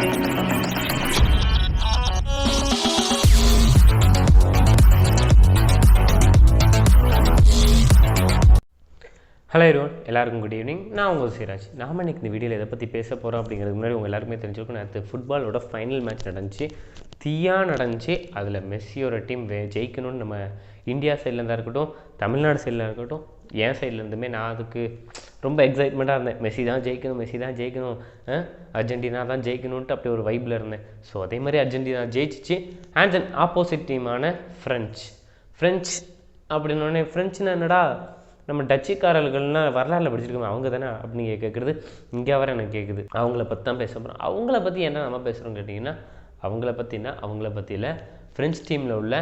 Hello everyone, எல்லாருக்கும் good evening. நான் உங்கள் Athisayaraj. நாம் இன்றைக்கி இந்த வீடியோவில் எதை பற்றி பேச போகிறோம் அப்படிங்கிறதுக்கு முன்னாடி உங்கள் எல்லாருமே தெரிஞ்சுக்கணும். நேற்று ஃபுட்பாலோட ஃபைனல் மேட்ச் நடந்துச்சு, நடந்துச்சு. அதில் மெஸ்ஸியோட டீம் ஜெயிக்கணும்னு நம்ம இந்தியா சைட்லேருந்தா இருக்கட்டும், தமிழ்நாடு சைடில் இருக்கட்டும், என் சைட்லேருந்துமே நான் அதுக்கு ரொம்ப எக்ஸைட்மெண்ட்டாக இருந்தேன். மெஸ்ஸி தான் ஜெயிக்கணும், அர்ஜென்டினா தான் ஜெயிக்கணுன்ட்டு அப்படி ஒரு வைப்பில் இருந்தேன். ஸோ அதே மாதிரி அர்ஜென்டினா ஜெயிச்சிச்சு. அண்ட் தென் ஆப்போசிட் டீமான ஃப்ரெஞ்ச் அப்படின்னோடனே ஃப்ரெஞ்சுன்னா என்னடா, நம்ம டச்சுக்காரர்கள்னால் வரலாறுல படிச்சிருக்கோம் அவங்க தானே அப்படின்னு கேட்குறது இங்கே வர எனக்கு கேட்குது. அவங்கள பற்றி தான் பேச போகிறோம். அவங்கள பற்றி என்ன நம்ம பேசுகிறோம் கேட்டிங்கன்னா, அவங்கள பற்றி இல்லை, ஃப்ரெஞ்ச் டீமில் உள்ள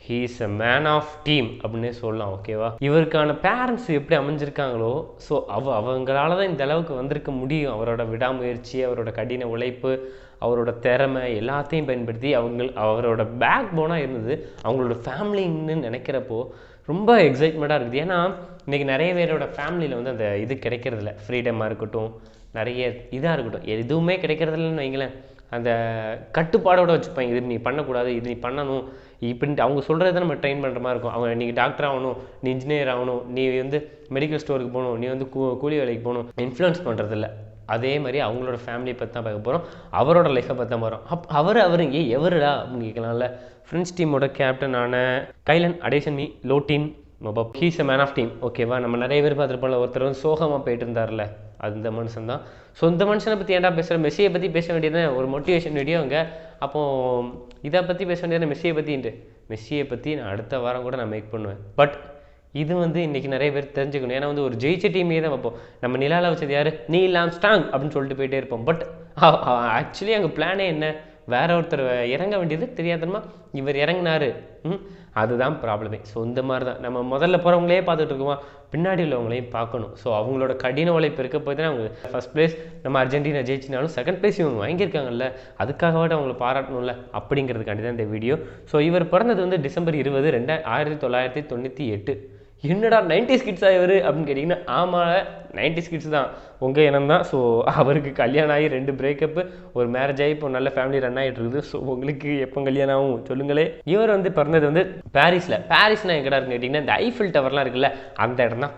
he is a man of team அப்படின்னே சொல்லலாம். ஓகேவா? இவருக்கான பேரண்ட்ஸ் எப்படி அமைஞ்சிருக்காங்களோ, ஸோ அவங்களால தான் இந்த அளவுக்கு வந்திருக்க முடியும். அவரோட விடாமுயற்சி, அவரோட கடின உழைப்பு, அவரோட திறமை எல்லாத்தையும் பயன்படுத்தி அவரோட பேக் போனாக இருந்தது அவங்களோட ஃபேமிலின்னு நினைக்கிறப்போ ரொம்ப எக்ஸைட்மெண்ட்டாக இருக்குது. ஏன்னா இன்றைக்கி நிறைய பேரோட ஃபேமிலியில் வந்து அந்த இது கிடைக்கிறதில்ல. ஃப்ரீடமாக இருக்கட்டும், நிறைய இதாக இருக்கட்டும், எதுவுமே கிடைக்கிறதில்லன்னு வைங்களேன். அந்த கட்டுப்பாடோடு வச்சுப்பாங்க. இது நீ பண்ணக்கூடாது, இது நீ பண்ணணும் இப்படின்ட்டு அவங்க சொல்கிறது தான் நம்ம ட்ரெயின் பண்ணுற மாதிரி இருக்கும். அவங்க நீ டாக்டர் ஆகணும், நீ இன்ஜினியர் ஆகணும், நீ வந்து மெடிக்கல் ஸ்டோருக்கு போகணும், நீ வந்து கூலி வேலைக்கு போகணும், இன்ஃப்ளூயன்ஸ் பண்ணுறதில்ல. அதே மாதிரி அவங்களோட ஃபேமிலியை பற்றி தான் பார்க்க போகிறோம், அவரோட லைஃப்பை பற்றி தான் போகிறோம். அவர் எவருடா அப்படின்னு கேட்கலாம்ல. ஃப்ரெஞ்ச் டீமோட கேப்டனான Kylian Adesanmi Lottin Mbappe, he's a man of team. ஓகேவா? நம்ம நிறைய பேர் பார்த்துருப்போம்ல, ஒருத்தர் வந்து சோகமாக போயிட்டு இருந்தார்ல, அது இந்த மனுஷன் தான். ஸோ இந்த மனுஷனை பற்றி ஏன்டா பேசுகிறேன், மெஸ்ஸியை பற்றி பேச வேண்டியது ஒரு மோட்டிவேஷன் வீடியோ அங்கே. அப்போது இதை பற்றி பேச வேண்டியது மெஸ்ஸியை பற்றி நான் அடுத்த வாரம் கூட நான் மேக் பண்ணுவேன். பட் இது வந்து இன்றைக்கி நிறைய பேர் தெரிஞ்சுக்கணும். ஏன்னா வந்து ஒரு ஜெயிச்ச டீமே தான் வைப்போம். நம்ம நிலாவில் வச்சது யார், நீல் ஆம்ஸ்ட்ராங் அப்படின்னு சொல்லிட்டு போயிட்டே இருப்போம். பட் ஆக்சுவலி அங்கே பிளானே என்ன, வேற ஒருத்தர் இறங்க வேண்டியது தெரியாதமா இவர் இறங்கினாரு. அதுதான் ப்ராப்ளமே. ஸோ இந்த மாதிரி தான் நம்ம முதல்ல போகிறவங்களே பார்த்துட்டு இருக்கோமா, பின்னாடி உள்ளவங்களையும் பார்க்கணும். ஸோ அவங்களோட கடின உழைப்பு இருக்க போய் தான் அவங்க ஃபஸ்ட் பிளேஸ் நம்ம அர்ஜென்டினா ஜெயிச்சினாலும் செகண்ட் பிளேஸ் இவங்க வாங்கியிருக்காங்கல்ல, அதுக்காகவாட்டு அவங்களை பாராட்டணும்ல அப்படிங்கிறதுக்காண்டி தான் இந்த வீடியோ. ஸோ இவர் பிறந்தது வந்து December 20, 1998. என்னடா 90s கிட்ஸா இவர் அப்படின்னு கேட்டிங்கன்னா, ஆமாம் 90s கிட்ஸ் தான், உங்கள் இனம் தான். ஸோ அவருக்கு கல்யாணம் ஆகி 2 பிரேக்கப்பு, ஒரு மேரேஜ் ஆகி இப்போ நல்ல ஃபேமிலி ரன் ஆகிட்டு இருக்குது. ஸோ உங்களுக்கு எப்போ கல்யாணம் ஆகும் சொல்லுங்களே. இவர் வந்து பிறந்தது வந்து பாரிஸ்னால் எங்கடா இருக்குன்னு கேட்டிங்கன்னா, இந்த ஐஃபில் டவர்லாம் இருக்குல்ல, அந்த இடம் தான்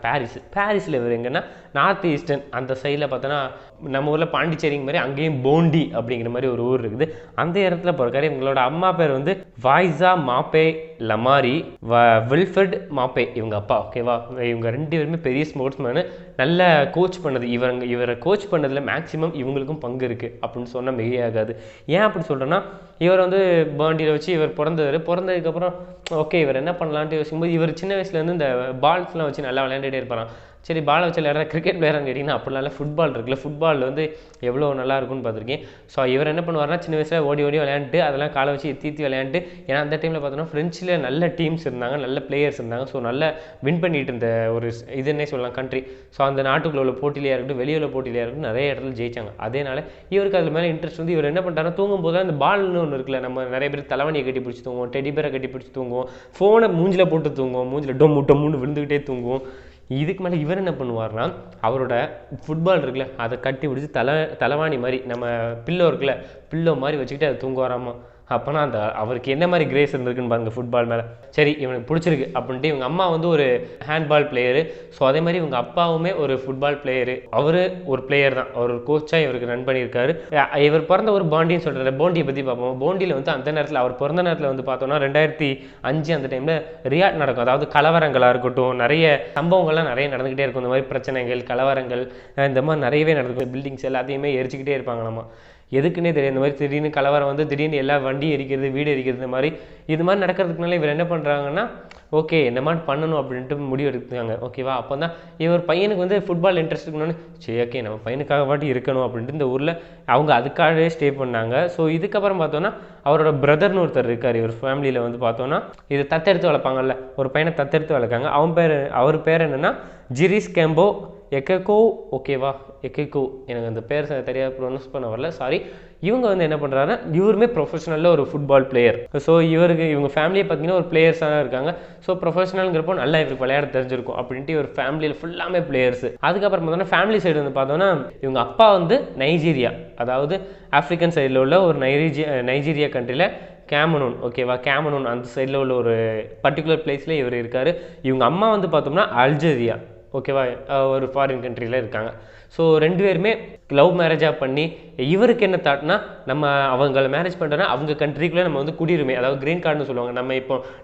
பாரிஸில் இவர் எங்கன்னா நார்த் ஈஸ்டர்ன் அந்த சைடில் பார்த்தோன்னா நம்ம ஊரில் பாண்டிச்சேரிங்க மாதிரி அங்கேயும் போண்டி அப்படிங்கிற மாதிரி ஒரு ஊர் இருக்குது. அந்த இடத்துல பிறக்காரு. இவங்களோட அம்மா பேர் வந்து வாய்ஸா மாப்பே லமாரி, வில்ஃபர்ட் மாப்பே இவங்க அப்பா. ஓகேவா? இவங்க 2 பேருமே பெரிய ஸ்போர்ட்ஸ் மேனு, நல்ல கோச் பண்ணது. இவரை கோச் பண்ணதில் மேக்ஸிமம் இவங்களுக்கும் பங்கு இருக்குது அப்படின்னு சொன்னால் மிகையாகாது. ஏன் அப்படி சொல்கிறேன்னா, இவர் வந்து பாண்டியில் வச்சு இவர் பிறந்ததுக்கப்புறம் ஓகே இவர் என்ன பண்ணலான்ட்டு யோசிக்கும்போது, இவர் சின்ன வயசுலேருந்து இந்த பால்ஸ்லாம் வச்சு நல்லா விளையாண்டுட்டே இருப்பாராம். சரி பாலை வச்சு விளையாடுற கிரிக்கெட் பிளேயரான்னு கேட்டிங்கன்னா, அப்படிலாம் ஃபுட்பால் இருக்குல்ல, ஃபுட்பால் வந்து எவ்வளோ நல்லா இருக்குன்னு பார்த்துருக்கேன். ஸோ இவர் என்ன பண்ணுவார்னா, சின்ன வயசில் ஓடி விளையாண்டுட்டு அதெல்லாம் காலை வச்சு தீத்தி விளையாண்டு, ஏன்னா அந்த டைமில் பார்த்தோன்னா ஃப்ரெஞ்சில் நல்ல டீம்ஸ் இருந்தாங்க, நல்ல பிளேயர்ஸ் இருந்தாங்க. ஸோ நல்லா வின் பண்ணிட்டு இருந்த ஒரு இதுன்னே சொல்லலாம் கண்ட்ரி. ஸோ அந்த நாட்டுக்குள்ள உள்ள போட்டியிலையாக இருக்கட்டும், வெளியுள்ள போட்டியிலையாக இருக்கட்டும், நிறைய இடத்துல ஜெயிச்சாங்க. அதேனால இவருக்கு அதில் மேலே இன்ட்ரெஸ்ட் வந்து இவர் என்ன பண்ணுறாருன்னா, தூங்கும் போது அந்த பால்னு ஒன்று இருக்குல்ல, நம்ம நிறைய பேர் தலைவணியை கட்டி பிடிச்சி தூங்குவோம், டெடிபேரை கட்டி பிடிச்சி தூங்குவோம், ஃபோனை மூஞ்சில் போட்டு தூங்குவோம், மூஞ்சில் டொம்முன்னு விழுந்துக்கிட்டே தூங்குவோம். இதுக்கு மேலே இவர் என்ன பண்ணுவார்னா, அவரோட ஃபுட்பால் இருக்குல்ல, அதை கட்டி பிடிச்சி தலைவாணி மாதிரி நம்ம பில்லோ இருக்குல்ல, பில்லோ மாதிரி வச்சுக்கிட்டு அதை தூங்குவாராமா. அப்போனா அந்த அவருக்கு என்ன மாதிரி கிரேஸ் இருந்திருக்குன்னு பாருங்க ஃபுட்பால் மேலே. சரி இவனுக்கு பிடிச்சிருக்கு அப்படின்ட்டு இவங்க அம்மா வந்து ஒரு ஹேண்ட்பால் பிளேயரு. ஸோ அதே மாதிரி இவங்க அப்பாவுமே ஒரு ஃபுட்பால் பிளேயரு. அவர் ஒரு பிளேயர் தான், அவர் ஒரு கோச்சாக இவருக்கு ரன் பண்ணியிருக்காரு. இவர் பிறந்த ஒரு பாண்டின்னு சொல்கிறாரு. போண்டியை பற்றி பார்ப்போம். போண்டியில் வந்து அந்த நேரத்தில் அவர் பிறந்த நேரத்தில் வந்து பார்த்தோன்னா 2005 அந்த டைமில் ரியாட் நடக்கும். அதாவது கலவரங்களாக இருக்கட்டும், நிறைய சம்பவங்கள்லாம் நிறைய நடந்துக்கிட்டே இருக்கும். இந்த மாதிரி பிரச்சனைகள், கலவரங்கள் இந்த மாதிரி நிறையவே நடக்கும். பில்டிங்ஸ் எல்லாத்தையுமே எரிச்சிக்கிட்டே இருப்பாங்க. நம்ம எதுக்குன்னே தெரியும். இந்த மாதிரி திடீர்னு கலவரம் வந்து திடீர்னு எல்லா வண்டி எரிக்கிறது, வீடு எரிக்கிறது, இது மாதிரி நடக்கிறதுக்குனால இவர் என்ன பண்ணுறாங்கன்னா, ஓகே இந்த மாதிரி பண்ணணும் அப்படின்ட்டு முடிவு எடுத்தாங்க. ஓகேவா? அப்போ தான் இவர் பையனுக்கு வந்து ஃபுட்பால் இன்ட்ரெஸ்ட் இருக்கணும்னு, சரி ஓகே நம்ம பையனுக்காக பாட்டி இருக்கணும் அப்படின்ட்டு இந்த ஊரில் அவங்க அதுக்காகவே ஸ்டே பண்ணாங்க. ஸோ இதுக்கப்புறம் பார்த்தோன்னா அவரோட பிரதர்னு ஒருத்தர் இருக்கார். இவர் ஃபேமிலியில் வந்து பார்த்தோன்னா இது தத்தெடுத்து வளர்ப்பாங்கல்ல, ஒரு பையனை தத்தெடுத்து வளர்க்காங்க. அவர் பேர் என்னென்னா ஜிரிஸ் கேம்போ எக்கோ. ஓகேவா? எக்கோ, எனக்கு அந்த பேர் சரியாக ப்ரொனவுன்ஸ் பண்ண வரல, சாரி. இவங்க வந்து என்ன பண்ணுறாருன்னா இவருமே ப்ரொஃபஷனலில் ஒரு ஃபுட்பால் பிளேயர். ஸோ இவங்க ஃபேமிலியை பார்த்தீங்கன்னா ஒரு பிளேயர்ஸாக இருக்காங்க. ஸோ ப்ரொஃபஷனல்ங்கிறப்போ நல்லா இவருக்கு விளையாட தெரிஞ்சிருக்கும் அப்படின்ட்டு இவர் ஃபேமிலியில் ஃபுல்லாமே பிளேயர்ஸ். அதுக்கப்புறம் பார்த்தோன்னா ஃபேமிலி சைடு வந்து பார்த்தோன்னா இவங்க அப்பா வந்து நைஜீரியா, அதாவது ஆஃப்ரிக்கன் சைடில் உள்ள ஒரு நைஜீரியா கண்ட்ரியில் கேமரூன், ஓகேவா, கேமரூன் அந்த சைடில் உள்ள ஒரு பர்டிகுலர் பிளேஸில் இவர் இருக்கார். இவங்க அம்மா வந்து பார்த்தோம்னா அல்ஜீரியா, ஓகேவா, ஒரு ஃபாரின் கண்ட்ரியில் இருக்காங்க. ஸோ 2 பேருமே லவ் மேரேஜாக பண்ணி இவருக்கு என்ன தாட்னா நம்ம அவங்கள மேரேஜ் பண்ணுறோன்னா அவங்க கண்ட்ரிக்குள்ளே நம்ம வந்து குடியுரிமை, அதாவது க்ரீன் கார்டுன்னு சொல்லுவாங்க.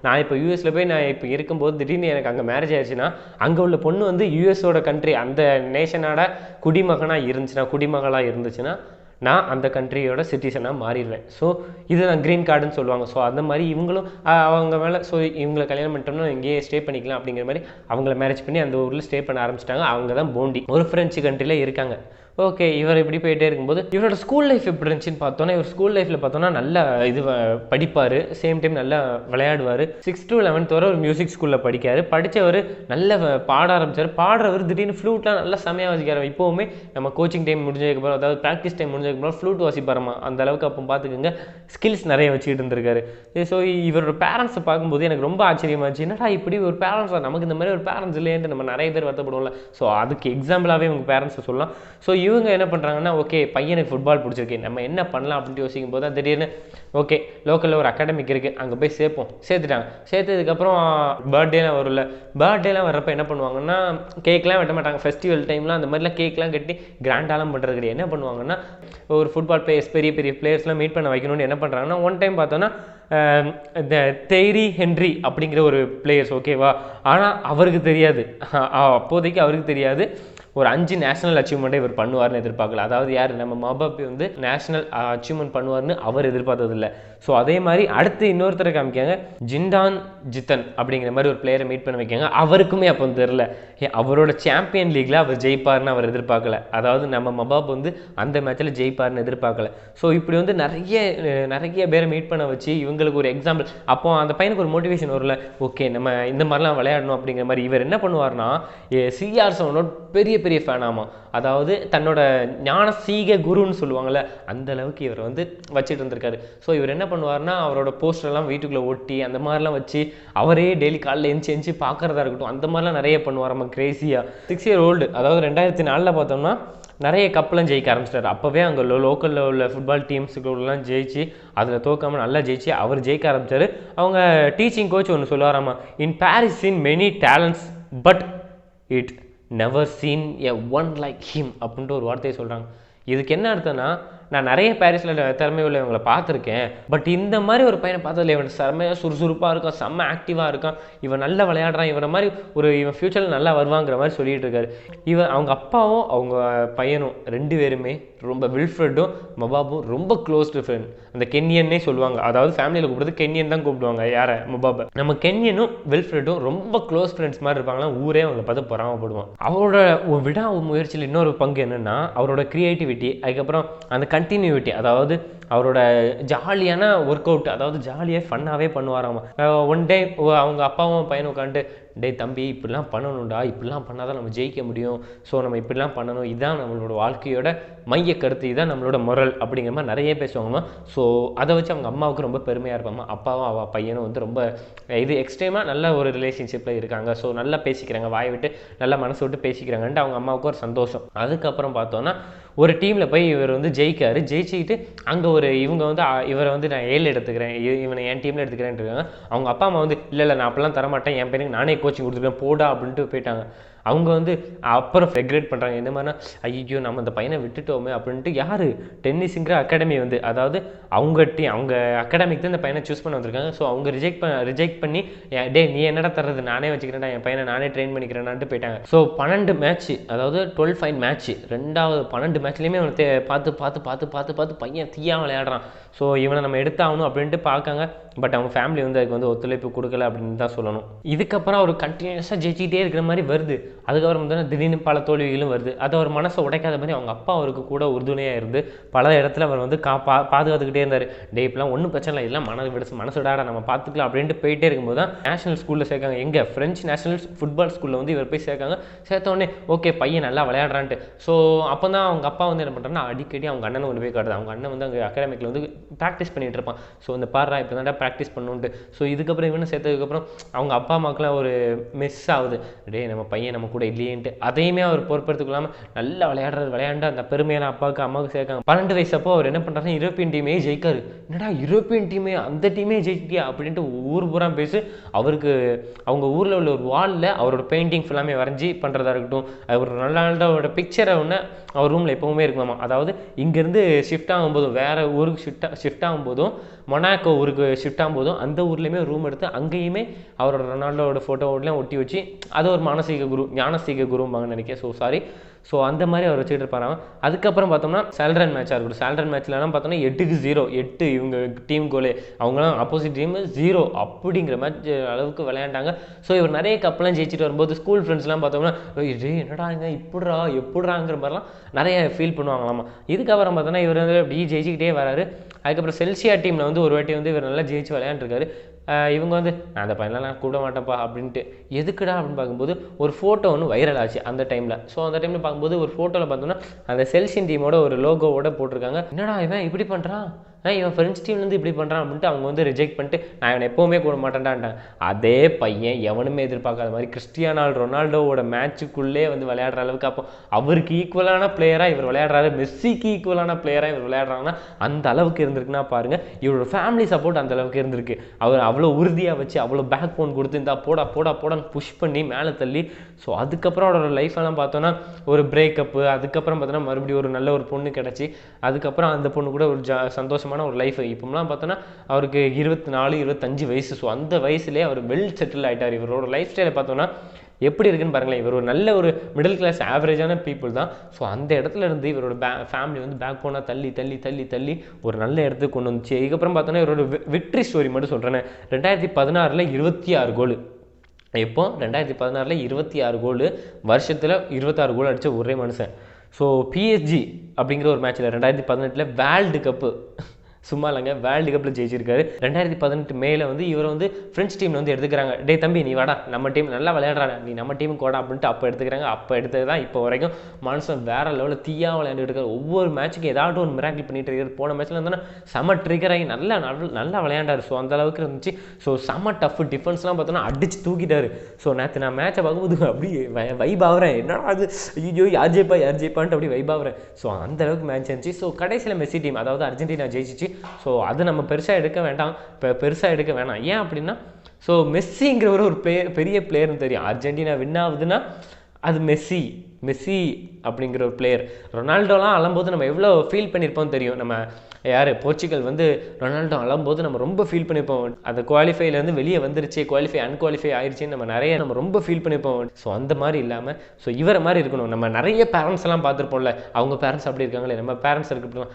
நான் இப்போ யூஎஸில் போய் நான் இப்போ இருக்கும்போது திடீர்னு எனக்கு அங்கே மேரேஜ் ஆயிடுச்சுன்னா அங்கே உள்ள பொண்ணு வந்து யூஎஸோட கண்ட்ரி அந்த நேஷனோட குடிமகளாக இருந்துச்சுன்னா நான் அந்த கண்ட்ரியோட சிட்டிசனாக மாறிடுவேன். ஸோ இது நான் க்ரீன் கார்டுன்னு சொல்லுவாங்க. ஸோ அந்த மாதிரி இவங்களும் அவங்க மேலே ஸோ இவங்களை கல்யாணம் பண்ணிட்டோம்னா இங்கேயே ஸ்டே பண்ணிக்கலாம் அப்படிங்கிற மாதிரி அவங்கள மேரேஜ் பண்ணி அந்த ஊரில் ஸ்டே பண்ண ஆரம்பிச்சிட்டாங்க. அவங்க தான் போண்டி, ஒரு ஃப்ரெஞ்சு கண்ட்ரியில் இருக்காங்க. ஓகே, இவர் இப்படி போயிட்டே இருக்கும்போது இவரோட ஸ்கூல் லைஃப் எப்படி இருந்துச்சுன்னு பார்த்தோன்னா, இவர் ஸ்கூல் லைஃப்பில் பார்த்தோன்னா நல்லா படிப்பார், சேம் டைம் நல்லா விளையாடுவார். 6th to 11th வரை ஒரு மியூசிக் ஸ்கூலில் படித்தவர் நல்ல பாட ஆரம்பித்தார். பாடுறவர் திடீர்னு ஃப்ளூட்லாம் நல்லா செமையாக வாசிக்கிறார். இப்போவுமே நம்ம கோச்சிங் டைம் முடிஞ்சதுக்கப்புறம், அதாவது ப்ராக்டிஸ் டைம் முடிஞ்சதுக்கப்புறம் ஃப்ளூட் வாசிப்பாரமா, அந்த அளவுக்கு அப்போ பார்த்துக்கோங்க ஸ்கில்ஸ் நிறைய வச்சுக்கிட்டு இருந்திருக்காரு. ஸோ இவரோட பேரண்ட்ஸை பார்க்கும்போது எனக்கு ரொம்ப ஆச்சரியமாச்சு, என்னடா இப்படி ஒரு பேரண்ட்ஸாக, நமக்கு இந்த மாதிரி ஒரு பேரண்ட்ஸ் இல்லைன்ட்டு நம்ம நிறைய பேர் வருத்தப்படுவோம்ல. ஸோ அதுக்கு எக்ஸாம்பிளாகவே உங்கள் பேரண்ட்ஸை சொல்லலாம். ஸோ இவங்க என்ன பண்ணுறாங்கன்னா, ஓகே பையனுக்கு ஃபுட்பால் பிடிச்சிருக்கு, நம்ம என்ன பண்ணலாம் அப்படின்ட்டு யோசிக்கும் போது தான் திடீர்னு ஓகே லோக்கலில் ஒரு அகாடமிக் இருக்குது, அங்கே போய் சேர்த்துட்டாங்க. சேர்த்ததுக்கப்புறம் பர்த்டேலாம் வரும்ல, பர்த்டேலாம் வர்றப்ப என்ன பண்ணுவாங்கன்னா கேக்லாம் வெட்ட மாட்டாங்க. ஃபெஸ்டிவல் டைம்லாம் அந்த மாதிரிலாம் கேக்லாம் கட்டி கிராண்டாலாம் பண்ணுறது கிடையாது. என்ன பண்ணுவாங்கன்னா ஒரு ஃபுட்பால் பிளேயர்ஸ் பெரிய பெரிய பிளேயர்ஸ்லாம் மீட் பண்ண வைக்கணும்னு என்ன பண்ணுறாங்கன்னா, ஒன் டைம் பார்த்தோன்னா இந்த தேரி ஹென்ரி அப்படிங்கிற ஒரு பிளேயர்ஸ், ஓகேவா, ஆனால் அவருக்கு தெரியாது, அப்போதைக்கு அவருக்கு தெரியாது ஒரு 5 நேஷனல் அச்சீவ்மெண்ட்டை இவர் பண்ணுவார்னு எதிர்பார்க்கல. அதாவது யார், நம்ம மபாப்பே வந்து நேஷனல் அச்சீவ்மெண்ட் பண்ணுவார்னு அவர் எதிர்பார்த்ததில்லை. ஸோ அதே மாதிரி அடுத்து இன்னொருத்தரை காமிக்காங்க, ஜித்தன் அப்படிங்கிற மாதிரி ஒரு பிளேயரை மீட் பண்ண வைக்காங்க. அவருக்குமே அப்போ தெரில, அவரோட சாம்பியன் லீக்ல அவர் ஜெயிப்பார்னு அவர் எதிர்பார்க்கல. அதாவது நம்ம மபாப் வந்து அந்த மேட்ச்சில் ஜெயிப்பார்னு எதிர்பார்க்கல. ஸோ இப்படி வந்து நிறைய பேரை மீட் பண்ண வச்சு இவங்களுக்கு ஒரு எக்ஸாம்பிள், அப்போ அந்த பையனுக்கு ஒரு மோட்டிவேஷன் வரும்ல, ஓகே நம்ம இந்த மாதிரிலாம் விளையாடணும் அப்படிங்கிற மாதிரி. இவர் என்ன பண்ணுவார்னா CR7 பெரிய ஃபேனாமா, அதாவது தன்னோட ஞான சீக குருன்னு சொல்லுவாங்கள்ல, அந்த அளவுக்கு இவர் வந்து வச்சுட்டு இருந்திருக்காரு. ஸோ இவர் என்ன பண்ணுவார்னா அவரோட போஸ்டர்லாம் வீட்டுக்குள்ளே ஒட்டி அந்த மாதிரிலாம் வச்சு அவரே டெய்லி காலையில் எஞ்சி பார்க்குறதா இருக்கட்டும், அந்த மாதிரிலாம் நிறைய பண்ணுவார். நம்ம கிரேசியாக 6 year old, அதாவது 2004 பார்த்தோம்னா நிறைய கப்பெல்லாம் ஜெயிக்க ஆரம்பிச்சிட்டாரு. அப்போவே அங்கே லோக்கலில் உள்ள ஃபுட்பால் டீம்ஸுக்குள்ளலாம் ஜெயிச்சு அதில் தோக்காமல் நல்லா ஜெயிச்சு அவர் ஜெயிக்க ஆரம்பித்தார். அவங்க டீச்சிங் கோச் ஒன்று சொல்லுவாராமா, in Paris seen many talents but it never seen a one like him அப்படின்ட்டு ஒரு வார்த்தையை சொல்கிறாங்க. இதுக்கு என்ன அர்த்தம்னா, நான் நிறைய பாரிஸில் திறமை உள்ளவங்களை பார்த்துருக்கேன், பட் இந்த மாதிரி ஒரு பையனை பார்த்ததில்ல. இவன் செம்மையாக சுறுசுறுப்பாக இருக்கான், செம்ம ஆக்டிவாக இருக்கான், இவன் நல்லா விளையாடுறான், இவனை மாதிரி இவன் ஃப்யூச்சரில் நல்லா வருவாங்கிற மாதிரி சொல்லிட்டு இருக்காரு. அவங்க அப்பாவும் அவங்க பையனும் 2 பேருமே ரொம்ப, வில்ஃப்ரெட்டும் மபாபும் ரொம்ப க்ளோஸ்டு ஃப்ரெண்ட். அந்த கென்யன்னே சொல்லுவாங்க, அதாவது ஃபேமிலியில் கூப்பிடுறது கென்யன் தான் கூப்பிடுவாங்க யாரை, மபாபை. நம்ம கென்யனும் வில்ஃப்ரெட்டும் ரொம்ப க்ளோஸ் ஃப்ரெண்ட்ஸ் மாதிரி இருப்பாங்களாம், ஊரே அவங்களை பார்த்து பொறாமப்படுவான். அவரோட விடா முயற்சியில் இன்னொரு பங்கு என்னென்னா அவரோட க்ரியேட்டிவிட்டி, அதுக்கப்புறம் அந்த கண்டினியூட்டி, அதாவது அவரோட ஜாலியான ஒர்க் அவுட், அதாவது ஜாலியாக ஃபன்னாகவே பண்ணுவாராமா. ஒன் டே அவங்க அப்பாவும் பையனும் உட்காந்துட்டு, டே தம்பி இப்படிலாம் பண்ணணும்டா, இப்படிலாம் பண்ணால் தான் நம்ம ஜெயிக்க முடியும், ஸோ நம்ம இப்படிலாம் பண்ணணும், இதுதான் நம்மளோட வாழ்க்கையோட மைய கருத்து, இதுதான் நம்மளோட மொரல் அப்படிங்கிற மாதிரி நிறைய பேசுவாங்கம்மா. ஸோ அதை வச்சு அவங்க அம்மாவுக்கு ரொம்ப பெருமையாக இருப்பாம்மா. அப்பாவும் பையனும் வந்து ரொம்ப எக்ஸ்ட்ரீமாக நல்ல ஒரு ரிலேஷன்ஷிப்பில் இருக்காங்க. ஸோ நல்லா பேசிக்கிறாங்க, வாய் விட்டு நல்லா மனசு விட்டு பேசிக்கிறாங்கன்ட்டு அவங்க அம்மாவுக்கு ஒரு சந்தோஷம். அதுக்கப்புறம் பார்த்தோன்னா ஒரு டீமில் போய் இவர் வந்து ஜெயிச்சுக்கிட்டு அங்கே இவங்க வந்து இவரை வந்து நான் 7 எடுத்துக்கிறேன், இவனை என் டீமில் எடுத்துக்கிறேன்ட்டு இருக்காங்க. அவங்க அப்பா அம்மா வந்து இல்லை நான் அப்படிலாம் தரமாட்டேன், என் பையனுக்கு நானே கோச்சிங் கொடுத்துருக்கேன் போடா அப்படின்ட்டு போயிட்டாங்க. அவங்க வந்து அப்புறம் ரெக்ரெட் பண்ணுறாங்க, இந்த மாதிரினா ஐயோ நம்ம இந்த பையனை விட்டுட்டோமே அப்படின்ட்டு. யார், டென்னிஸுங்கிற அகாடமி வந்து, அதாவது அவங்க அகாடமிக்கு தான் இந்த பையனை சூஸ் பண்ண வந்திருக்காங்க. ஸோ அவங்க ரிஜெக்ட் பண்ணி டே நீ என்னடா தர்றது, நானே வச்சுக்கிறேன்டா, என் பையனை நானே ட்ரெயின் பண்ணிக்கிறேன்னான்ட்டு போயிட்டாங்க. ஸோ 12 மேட்ச், அதாவது 12 ஃபைன் மேட்ச், 12 மேட்ச்லேயுமே அவனை பார்த்து பையன் தீயாக விளையாடுறான். ஸோ இவனை நம்ம எடுத்தாகணும் அப்படின்ட்டு பார்க்காங்க. பட் அவங்க ஃபேமிலி வந்து அதுக்கு வந்து ஒத்துழைப்பு கொடுக்கல அப்படின்னு தான் சொல்லணும். இதுக்கப்புறம் அவர் கண்டினியூஸாக ஜெயிச்சிக்கிட்டே இருக்கிற மாதிரி வருது. அதுக்கப்புறம் பார்த்தோன்னா திடீர்னு பல தோல்விகளும் வருது. அதை அவர் மனசை உடைக்காத மாதிரி அவங்க அப்பா அவருக்கு கூட உறுதுணையாக இருந்து பல இடத்துல அவர் வந்து பாதுகாத்துக்கிட்டே இருந்தார். டே இப்பெல்லாம் ஒன்றும் பிரச்சனை இல்லை, எல்லாம் மனசு விடாட நம்ம பார்த்துக்கலாம் அப்படின்ட்டு போயிட்டே இருக்கும்போது தான் நேஷனல் ஸ்கூலில் சேர்க்காங்க. எங்கே ஃப்ரெஞ்ச் நேஷனல் ஃபுட்பால் ஸ்கூலில் வந்து இவர் போய் சேர்க்காங்க. சேர்த்தோடனே ஓகே பையன் நல்லா விளையாடுறான்ட்டு. ஸோ அப்போ தான் அவங்க அப்பா வந்து என்ன பண்ணுறாங்கன்னா அடிக்கடி அவங்க அண்ணனை கொண்டு போய் காட்டுது. அவங்க அண்ணன் வந்து அங்கே அகாடமிக்கில் வந்து ப்ராக்டிஸ் பண்ணிகிட்டு இருப்பான். ஸோ இந்த பாடுறா இப்போ தான்டா ப்ராக்டிஸ் பண்ணுன்ட்டு. ஸோ இதுக்கப்புறம் இவனை சேர்த்ததுக்கப்புறம் அவங்க அப்பா அம்மாக்கெலாம் ஒரு மிஸ் ஆகுது. டே நம்ம பையன் நம்ம கூட இல்லையேன்ட்டு அதையுமே அவர் பொறுப்பெடுத்துக்கொள்ளாமல் நல்லா விளையாண்டு அந்த பெருமையான அப்பாவுக்கு அம்மாவுக்கு சேர்க்காங்க. 12 வயசு அப்போ அவர் என்ன பண்ணுறாருன்னா யூரோப்பியன் டீமே ஜெயிக்காரு. என்னடா யூரோப்பியன் டீமே அந்த டீமே ஜெயிக்கியா அப்படின்ட்டு ஊர் பூரா பேசு. அவருக்கு அவங்க ஊரில் உள்ள ஒரு வாலில் அவரோட பெயிண்டிங் ஃபுல்லாமே வரைஞ்சி பண்ணுறதா இருக்கட்டும், அவர் ரொனால்டோவோட பிக்சரை ஒன்று அவர் ரூமில் எப்போவுமே இருக்குமாமா. அதாவது இங்கேருந்து ஷிஃப்ட் ஆகும்போதும் வேறு ஊருக்கு ஷிஃப்ட் ஆகும்போதும் மொனாக்கோ ஊருக்கு ஷிஃப்ட் ஆகும்போதும் அந்த ஊர்லேயுமே ரூம் எடுத்து அங்கேயுமே அவரோட ரொனால்டோவோட ஃபோட்டோலாம் ஒட்டி வச்சு அது ஒரு ஞானசீக குரும்பாங்கன்னு நினைக்கிறேன். ஸோ அந்த மாதிரி அவர் வச்சுக்கிட்டு இருப்பாராம். அதுக்கப்புறம் பார்த்தோம்னா சேல்ரன் மேட்சாக இருக்கட்டும், சேல்ரன் மேட்ச்லலாம் பார்த்தோம்னா 8-0 இவங்க டீம் கோலே, அவங்களாம் ஆப்போசிட் டீம் 0 அப்படிங்கிற மேட்ச் அளவுக்கு விளையாண்டாங்க. ஸோ இவர் நிறைய கப்பெல்லாம் ஜெயிச்சுட்டு வரும்போது ஸ்கூல் ஃப்ரெண்ட்ஸ்லாம் பார்த்தோம்னா என்னடாங்க எப்படிறாங்கிற மாதிரிலாம் நிறைய ஃபீல் பண்ணுவாங்களாமா. இதுக்கப்புறம் பார்த்தோன்னா இவர் வந்து அப்படி ஜெயிச்சுக்கிட்டே வராரு. அதுக்கப்புறம் செல்சியா டீமில் வந்து ஒரு வாட்டி வந்து இவர் நல்லா ஜெயிச்சு விளையாண்டுருக்காரு. இவங்க வந்து நான் அந்த பையன்லாம் நான் கூட மாட்டேன்ப்பா அப்படின்ட்டு எதுக்குடா அப்படின்னு பார்க்கும்போது ஒரு ஃபோட்டோ ஒன்று வைரல் ஆச்சு அந்த டைமில். ஸோ அந்த டைமில் பார்க்கும்போது ஒரு ஃபோட்டோவில் பார்த்தோம்னா அந்த செல்சியன் டீமோட ஒரு லோகோவோட போட்டிருக்காங்க. என்னடா இவன் இப்படி பண்ணுறான், இவன் ஃப்ரெண்ட்ஸ் டீம்லேருந்து இப்படி பண்ணுறான் அப்படின்ட்டு அவங்க வந்து ரிஜெக்ட் பண்ணிட்டு நான் இவனை எப்போவுமே கூட மாட்டேன்டான்ட்டான். அதே பையன் எவனுமே எதிர்பார்க்காத மாதிரி கிறிஸ்டியானோ ரொனால்டோவோட மேட்சுக்குள்ளே வந்து விளையாடுற அளவுக்கு அப்போ அவருக்கு ஈக்குவலான பிளேயராக இவர் விளையாடுறாரு, மெஸ்ஸிக்கு ஈக்குவலான பிளேயராக இவர் விளையாடுறாங்கன்னா அந்த அளவுக்கு இருந்திருக்குன்னா பாருங்கள். இவரோட ஃபேமிலி சப்போர்ட் அந்த அளவுக்கு இருந்திருக்கு. அவர் அவ்வளோ உறுதியாக வச்சு அவ்வளோ பேக் போன் கொடுத்து இந்த போடான்னு புஷ் பண்ணி மேலே தள்ளி. ஸோ அதுக்கப்புறம் அவரோட லைஃப்பெல்லாம் பார்த்தோன்னா ஒரு பிரேக்கப்பு, அதுக்கப்புறம் பார்த்தோன்னா மறுபடியும் ஒரு நல்ல ஒரு பொண்ணு கிடச்சி அதுக்கப்புறம் அந்த பொண்ணு கூட ஒரு சந்தோஷமான ஒரு லைஃப். இப்போலாம் பார்த்தோன்னா அவருக்கு 24-25 வயசு. ஸோ அந்த வயசுலேயே அவர் வெல் செட்டில் ஆகிட்டார். இவரோட லைஃப் ஸ்டைலை பார்த்தோன்னா எப்படி இருக்குன்னு பாருங்களேன். இவர் ஒரு நல்ல ஒரு மிடில் கிளாஸ் ஆவரேஜான பீப்புள் தான். ஸோ அந்த இடத்துல இருந்து இவரோட ஃபேமிலி வந்து பேக் போனால் தள்ளி ஒரு நல்ல இடத்துக்கு கொண்டு வந்துச்சு. இதுக்கப்புறம் பார்த்தோன்னா இவரோட விக்ட்ரி ஸ்டோரி மட்டும் சொல்கிறேன். 2016 26 கோல். எப்போ 2016 26 கோல், வருஷத்தில் 26 கோல் அடித்த ஒரே மனுஷன். ஸோ பிஎஸ்ஜி அப்படிங்கிற ஒரு மேட்ச்சில் 2018 வேர்ல்டு கப்பு சும்மா இல்லைங்க வேர்ல்டு கப்பில் ஜெயிச்சிருக்காரு. 2018 மேலே வந்து இவரை வந்து ஃப்ரெண்ட்ஸ் டீமில் வந்து எடுத்துக்கிறாங்க. டே தம்பி நீ வாடா நம்ம டீம் நல்லா விளையாடுறாங்க, நீ நம்ம டீமுக்கு வாடா அப்படின்ட்டு அப்போ எடுத்துக்கிறாங்க. அப்போ எடுத்தது தான் இப்போ வரைக்கும் மனுஷன் வேறு லெவலில் தீயாக விளையாண்டு இருக்காரு. ஒவ்வொரு மேட்ச்சுக்கு ஏதாவது ஒரு மிராக்கிள் பண்ணிட்டு இருக்காரு. போன மேட்ச்சில் இருந்தோன்னா செம ட்ரிகர் ஆகி நல்லா விளையாண்டார். ஸோ அந்த அளவுக்கு இருந்துச்சு. ஸோ செம டஃப் டிஃபென்ஸ்லாம் பார்த்தோன்னா அடிச்சு தூக்கிட்டாரு. ஸோ நேற்று நான் மேட்சை பார்க்கும்போது அப்படி வைப் ஆகிறேன். என்னடா அது ஐயோ யார் ஜெயிப்பான்ட்டு அப்படி வைப் ஆகிறேன். ஸோ அந்த அளவுக்கு மேட்ச் இருந்துச்சு. ஸோ கடைசியில் மெஸ்ஸி டீம் அதாவது அர்ஜென்டினா ஜெயிச்சிச்சு. ஸோ அது நம்ம பெருசாக எடுக்க வேணாம். ஏன் அப்படின்னா ஸோ மெஸ்ஸிங்கிறவர் ஒரு பெரிய பிளேயர்னு தெரியும். அர்ஜென்டினா வின் ஆகுதுன்னா அது மெஸ்ஸி அப்படிங்கிற ஒரு பிளேயர். ரொனால்டோலாம் அழும்போது நம்ம எவ்வளோ ஃபீல் பண்ணியிருப்போம் தெரியும். நம்ம போர்ச்சுகல் வந்து ரொனால்டோ அழும்போது நம்ம ரொம்ப ஃபீல் பண்ணியிருப்போம். அந்த குவாலிஃபைலேருந்து வெளியே வந்துருச்சு, அன்குவாலிஃபை ஆயிடுச்சுன்னு நம்ம ரொம்ப ஃபீல் பண்ணியிருப்போம். ஸோ அந்த மாதிரி இல்லாமல் ஸோ இவரை மாதிரி இருக்கணும். நம்ம நிறைய பேரண்ட்ஸ் எல்லாம் பார்த்துருப்போம்ல, அவங்க பேரண்ட்ஸ் அப்படி இருக்காங்களே, நம்ம பேரண்ட்ஸ் இருக்கட்டும்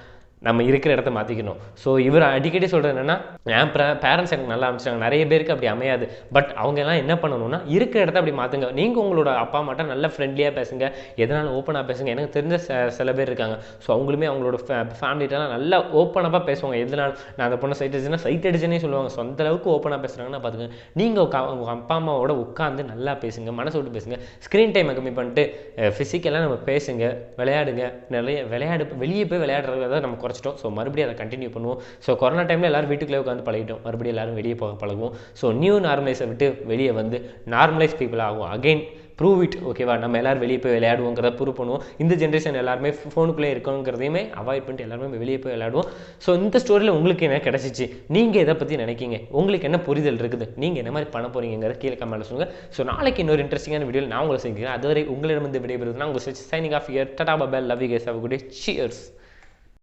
நம்ம இருக்கிற இடத்த மாற்றிக்கணும். ஸோ இவர் அடிக்கடி சொல்கிறது என்னென்னா என் பேரண்ட்ஸ் எனக்கு நல்லா அமைச்சிட்டாங்க. நிறைய பேருக்கு அப்படி அமையாது. பட் அவங்க எல்லாம் என்ன பண்ணணும்னா இருக்கிற இடத்த அப்படி மாற்றுங்க. நீங்கள் உங்களோட அப்பா அம்மாட்ட நல்ல ஃப்ரெண்ட்லியாக பேசுங்க, எதனாலும் ஓப்பனாக பேசுங்க. எனக்கு தெரிஞ்ச சில பேர் இருக்காங்க. ஸோ அவங்களுமே அவங்களோட ஃபேமிலிட்டெல்லாம் நல்லா ஓப்பனாக பேசுவாங்க. எதனாலும் நான் அந்த பொண்ணை சைட் அடிச்சுன்னே சொல்லுவாங்க. ஸோ அந்த அளவுக்கு ஓப்பனாக பேசுகிறாங்கன்னா பார்த்துங்க. நீங்கள் உங்கள் அப்பா அம்மாவோட உட்காந்து நல்லா பேசுங்க, மனசு விட்டு பேசுங்க. ஸ்க்ரீன் டைமை கம்மி பண்ணிட்டு ஃபிசிக்கலாக நம்ம பேசுங்க, விளையாடுங்க. நிறைய வெளியே போய் விளையாடுறத நம்ம குறைச்சிட்டோம். ஸோ மறுபடியும் அதை கண்டினியூ பண்ணுவோம். ஸோ கொரோனா டைமில் எல்லோரும் வீட்டுக்குள்ளே உட்காந்து பழகிட்டோம். மறுபடியும் எல்லோரும் வெளியே போக பழகுவோம். ஸோ நியூ நார்மலைஸை விட்டு வெளியே வந்து நார்மலைஸ் பீப்புள் ஆகும். Again prove it. ஓகேவா, நம்ம எல்லோரும் வெளியே போய் விளையாடுவோங்கிறத ப்ரூவ் பண்ணுவோம். இந்த ஜென்ரேஷன் எல்லாருமே ஃபோனுக்குள்ளே இருக்கணுங்கிறதையுமே அவாய்ட் பண்ணிட்டு எல்லாருமே வெளியே போய் விளையாடுவோம். ஸோ இந்த ஸ்டோரியில் உங்களுக்கு என்ன கிடச்சிச்சு, நீங்கள் எதை பற்றி நினைக்கிங்க, உங்களுக்கு என்ன புரிதல் இருக்குது, நீங்கள் என்ன மாதிரி பண்ண போகிறீங்கிறத கீழே கமெண்ட்ல சொல்லுங்கள். ஸோ நாளைக்கு இன்னொரு இன்ட்ரெஸ்டிங்கான வீடியோவில் நான் உங்களை செஞ்சுக்கிறேன். அதுவரை உங்களிடம் வந்து விடைபெறுவது நான் உங்கள் signing off here. Tata bye bye, love you guys, have a good day. Cheers.